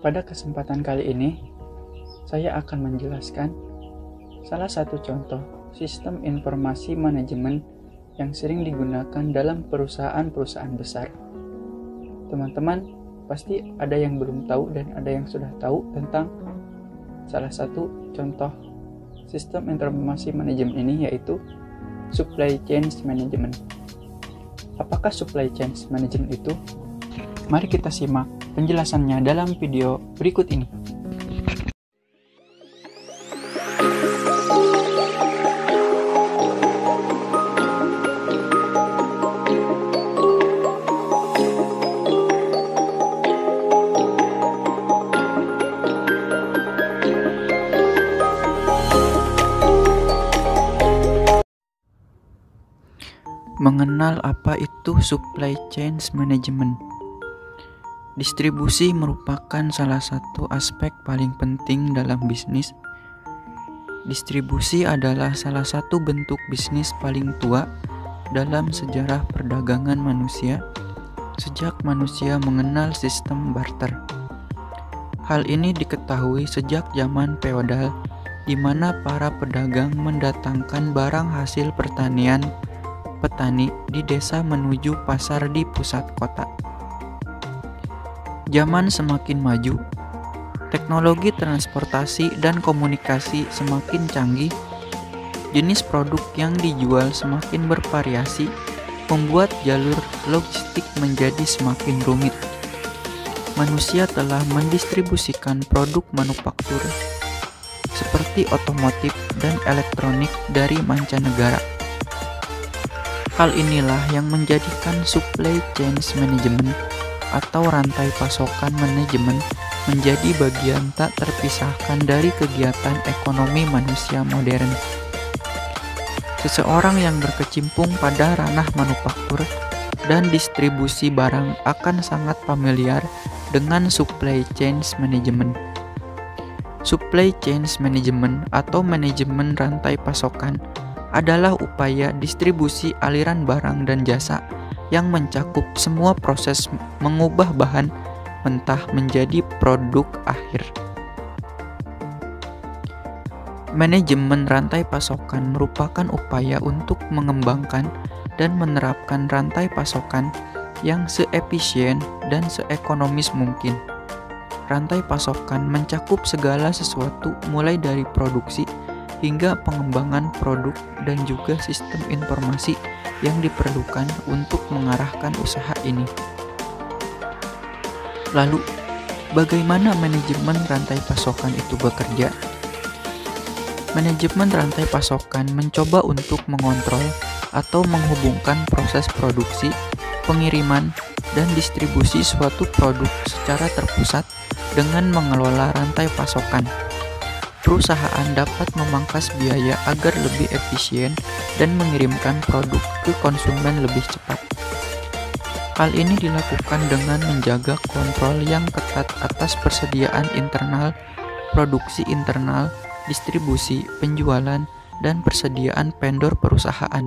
Pada kesempatan kali ini, saya akan menjelaskan salah satu contoh sistem informasi manajemen yang sering digunakan dalam perusahaan-perusahaan besar. Teman-teman pasti ada yang belum tahu dan ada yang sudah tahu tentang salah satu contoh sistem informasi manajemen ini, yaitu supply chain management. Apakah supply chain management itu? Mari kita simak penjelasannya dalam video berikut ini. Mengenal apa itu supply chain management. Distribusi merupakan salah satu aspek paling penting dalam bisnis. Distribusi adalah salah satu bentuk bisnis paling tua dalam sejarah perdagangan manusia sejak manusia mengenal sistem barter. Hal ini diketahui sejak zaman feodal, di mana para pedagang mendatangkan barang hasil pertanian petani di desa menuju pasar di pusat kota. Zaman semakin maju, teknologi transportasi dan komunikasi semakin canggih, jenis produk yang dijual semakin bervariasi, membuat jalur logistik menjadi semakin rumit. Manusia telah mendistribusikan produk manufaktur seperti otomotif dan elektronik dari mancanegara. Hal inilah yang menjadikan supply chain management atau rantai pasokan manajemen menjadi bagian tak terpisahkan dari kegiatan ekonomi manusia modern. Seseorang yang berkecimpung pada ranah manufaktur dan distribusi barang akan sangat familiar dengan supply chain management. Supply chain management atau manajemen rantai pasokan adalah upaya distribusi aliran barang dan jasa yang mencakup semua proses mengubah bahan mentah menjadi produk akhir. Manajemen rantai pasokan merupakan upaya untuk mengembangkan dan menerapkan rantai pasokan yang seefisien dan seekonomis mungkin. Rantai pasokan mencakup segala sesuatu mulai dari produksi hingga pengembangan produk dan juga sistem informasi yang diperlukan untuk mengarahkan usaha ini. Lalu, bagaimana manajemen rantai pasokan itu bekerja? Manajemen rantai pasokan mencoba untuk mengontrol atau menghubungkan proses produksi, pengiriman, dan distribusi suatu produk secara terpusat dengan mengelola rantai pasokan. Perusahaan dapat memangkas biaya agar lebih efisien dan mengirimkan produk ke konsumen lebih cepat. Hal ini dilakukan dengan menjaga kontrol yang ketat atas persediaan internal, produksi internal, distribusi, penjualan, dan persediaan vendor perusahaan.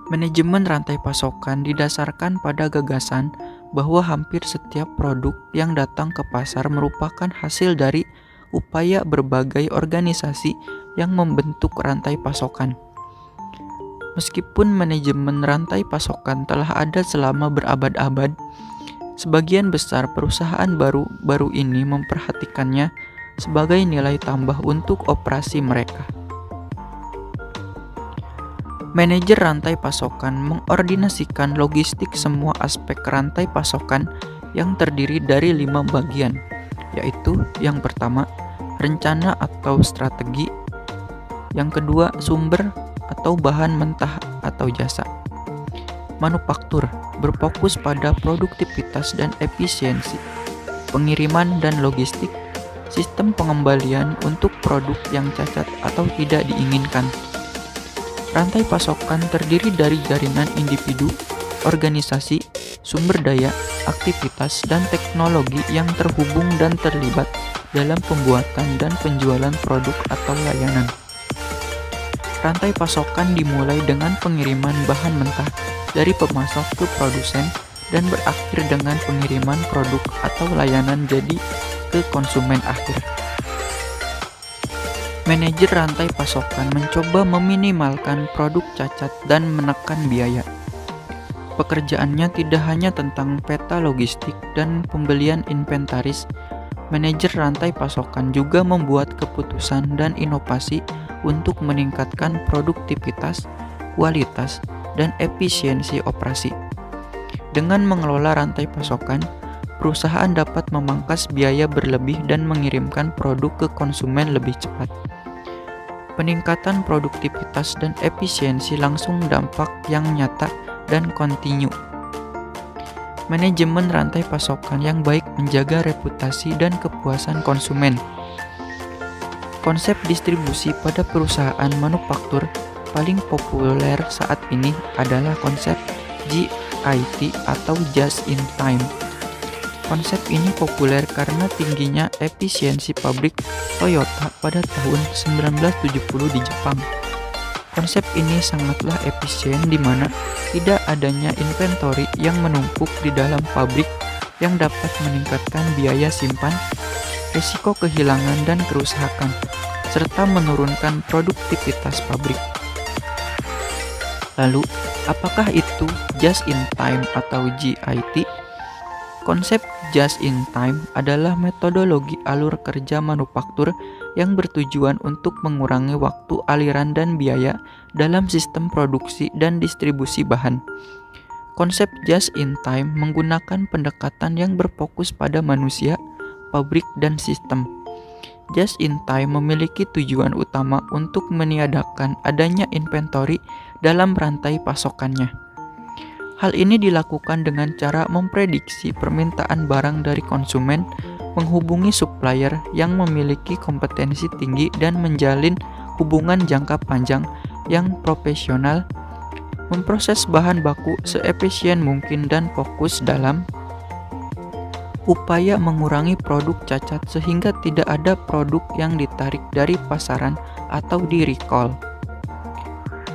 Manajemen rantai pasokan didasarkan pada gagasan bahwa hampir setiap produk yang datang ke pasar merupakan hasil dari upaya berbagai organisasi yang membentuk rantai pasokan. Meskipun manajemen rantai pasokan telah ada selama berabad-abad, sebagian besar perusahaan baru ini memperhatikannya sebagai nilai tambah untuk operasi mereka. Manajer rantai pasokan mengordinasikan logistik semua aspek rantai pasokan yang terdiri dari 5 bagian, yaitu yang pertama, rencana atau strategi, yang kedua, sumber atau bahan mentah atau jasa. Manufaktur berfokus pada produktivitas dan efisiensi, pengiriman dan logistik, sistem pengembalian untuk produk yang cacat atau tidak diinginkan. Rantai pasokan terdiri dari jaringan individu, organisasi, sumber daya, aktivitas, dan teknologi yang terhubung dan terlibat dalam pembuatan dan penjualan produk atau layanan. Rantai pasokan dimulai dengan pengiriman bahan mentah dari pemasok ke produsen dan berakhir dengan pengiriman produk atau layanan jadi ke konsumen akhir. Manajer rantai pasokan mencoba meminimalkan produk cacat dan menekan biaya. Pekerjaannya tidak hanya tentang peta logistik dan pembelian inventaris. Manajer rantai pasokan juga membuat keputusan dan inovasi untuk meningkatkan produktivitas, kualitas, dan efisiensi operasi. Dengan mengelola rantai pasokan, perusahaan dapat memangkas biaya berlebih dan mengirimkan produk ke konsumen lebih cepat. Peningkatan produktivitas dan efisiensi langsung dampak yang nyata dan kontinu. Manajemen rantai pasokan yang baik menjaga reputasi dan kepuasan konsumen. Konsep distribusi pada perusahaan manufaktur paling populer saat ini adalah konsep JIT atau Just in Time. Konsep ini populer karena tingginya efisiensi pabrik Toyota pada tahun 1970 di Jepang. Konsep ini sangatlah efisien di mana tidak adanya inventory yang menumpuk di dalam pabrik yang dapat meningkatkan biaya simpan, risiko kehilangan dan kerusakan, serta menurunkan produktivitas pabrik. Lalu, apakah itu Just in Time atau JIT? Konsep Just in Time adalah metodologi alur kerja manufaktur yang bertujuan untuk mengurangi waktu, aliran, dan biaya dalam sistem produksi dan distribusi bahan. Konsep Just in Time menggunakan pendekatan yang berfokus pada manusia, pabrik, dan sistem. Just in Time memiliki tujuan utama untuk meniadakan adanya inventory dalam rantai pasokannya. Hal ini dilakukan dengan cara memprediksi permintaan barang dari konsumen, menghubungi supplier yang memiliki kompetensi tinggi dan menjalin hubungan jangka panjang yang profesional, memproses bahan baku seefisien mungkin dan fokus dalam upaya mengurangi produk cacat sehingga tidak ada produk yang ditarik dari pasaran atau di-recall.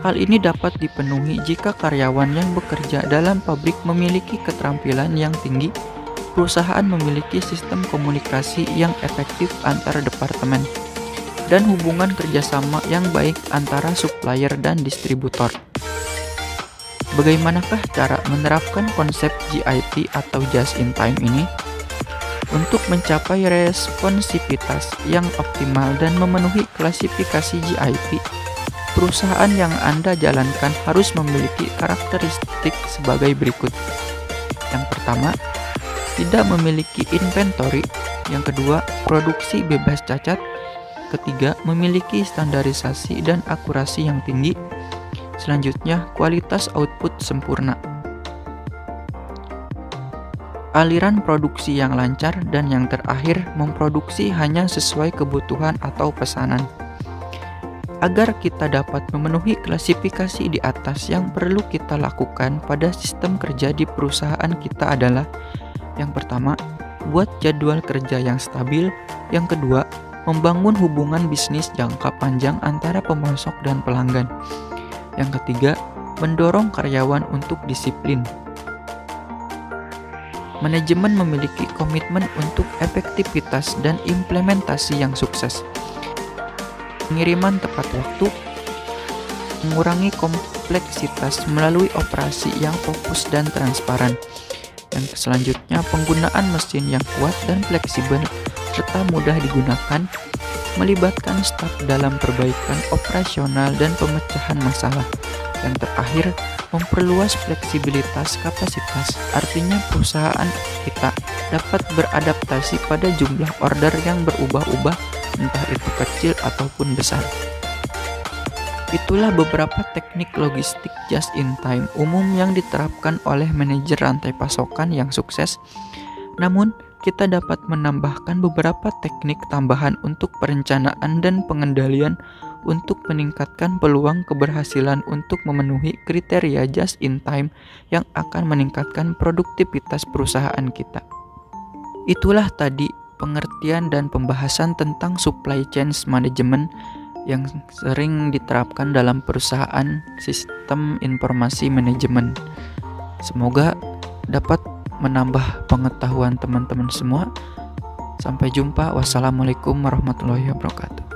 Hal ini dapat dipenuhi jika karyawan yang bekerja dalam pabrik memiliki keterampilan yang tinggi, perusahaan memiliki sistem komunikasi yang efektif antar departemen, dan hubungan kerjasama yang baik antara supplier dan distributor. Bagaimanakah cara menerapkan konsep JIT atau Just in Time ini? Untuk mencapai responsivitas yang optimal dan memenuhi klasifikasi JIT, perusahaan yang Anda jalankan harus memiliki karakteristik sebagai berikut. Yang pertama, tidak memiliki inventory. Yang kedua, produksi bebas cacat. Ketiga, memiliki standarisasi dan akurasi yang tinggi. Selanjutnya, kualitas output sempurna. Aliran produksi yang lancar, dan yang terakhir, memproduksi hanya sesuai kebutuhan atau pesanan. Agar kita dapat memenuhi klasifikasi di atas, yang perlu kita lakukan pada sistem kerja di perusahaan kita adalah: yang pertama, buat jadwal kerja yang stabil. Yang kedua, membangun hubungan bisnis jangka panjang antara pemasok dan pelanggan. Yang ketiga, mendorong karyawan untuk disiplin. Manajemen memiliki komitmen untuk efektivitas dan implementasi yang sukses. Pengiriman tepat waktu, mengurangi kompleksitas melalui operasi yang fokus dan transparan. Yang selanjutnya, penggunaan mesin yang kuat dan fleksibel serta mudah digunakan, melibatkan staf dalam perbaikan operasional dan pemecahan masalah. Yang terakhir, memperluas fleksibilitas kapasitas, artinya perusahaan kita dapat beradaptasi pada jumlah order yang berubah-ubah, entah itu kecil ataupun besar. Itulah beberapa teknik logistik just in time umum yang diterapkan oleh manajer rantai pasokan yang sukses. Namun, kita dapat menambahkan beberapa teknik tambahan untuk perencanaan dan pengendalian untuk meningkatkan peluang keberhasilan untuk memenuhi kriteria just in time yang akan meningkatkan produktivitas perusahaan kita. Itulah tadi pengertian dan pembahasan tentang supply chain management yang sering diterapkan dalam perusahaan sistem informasi manajemen. Semoga dapat menambah pengetahuan teman-teman semua. Sampai jumpa. Wassalamualaikum warahmatullahi wabarakatuh.